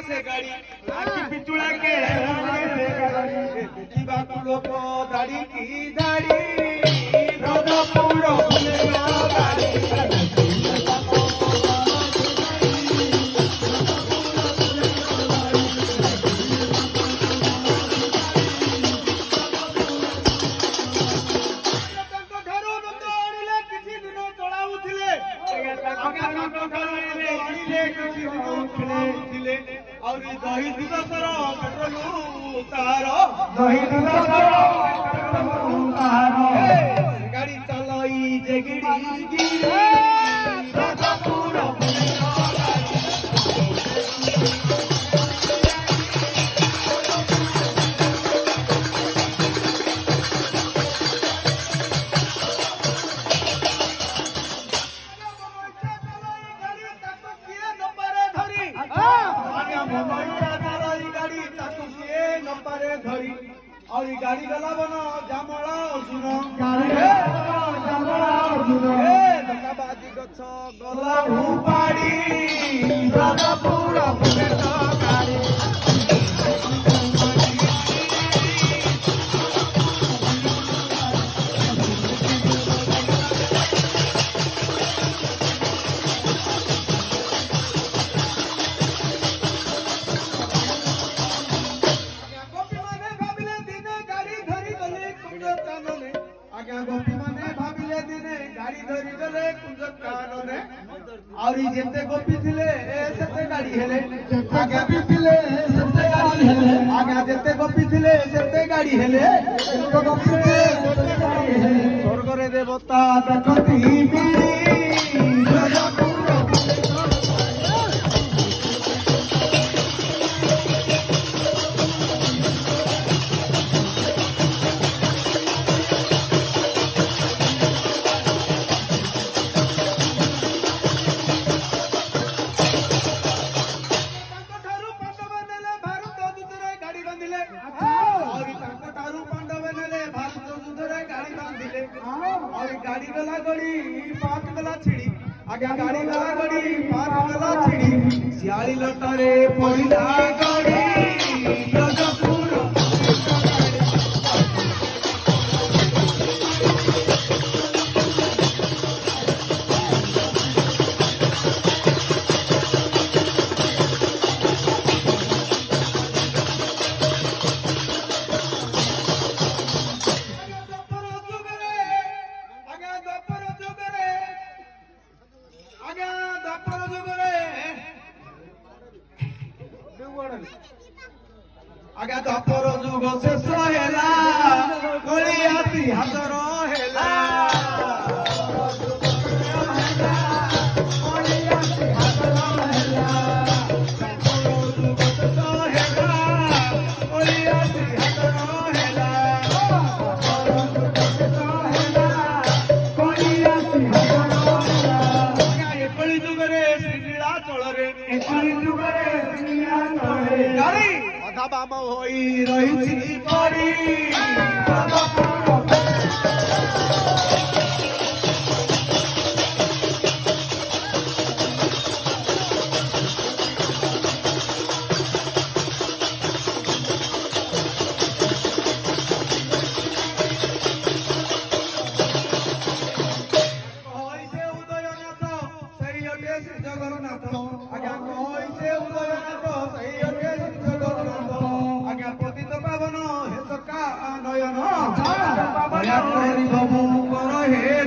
से गाड़ी आखि पिचुड़ा के देखिबा लोक दाढ़ी की दाढ़ी रजपुर बुलेगा गाड़ी और दही दिवसर पेट्रोल तार दही दिवसर गाड़ी चलई जेगिड़ी गिरी रजपुर और गाड़ी गला बनो जामला अर्जुन धक्काबाजी गछ गला उपाड़ी रजपुर बुलेट गाड़ी गोपी माने भाविले दिने गाड़ी धरी गले कुंज कानने और जेते गोपी थिले सेते गाड़ी हेले आगे भी थिले सेते गाड़ी हेले आगे जेते गोपी थिले सेते गाड़ी हेले तो गोपी थिले सेते गाड़ी हेले स्वर्ग रे देवता देखती बिड़ी रजपुर गाड़ी गला गड़ी पात गला छिड़ी आगे गाड़ी गला गड़ी पात गला छिड़ी सियाली लटारे पड़िला गड़ी रजपुर आगे दपर जुग शेष हेला गली आसी हाजर हेला बाम होई रही पड़ी जगन्नाथ आज्ञा कही उदयनाथ आज्ञा पतित पावन हे चका नयन बाबू कर हे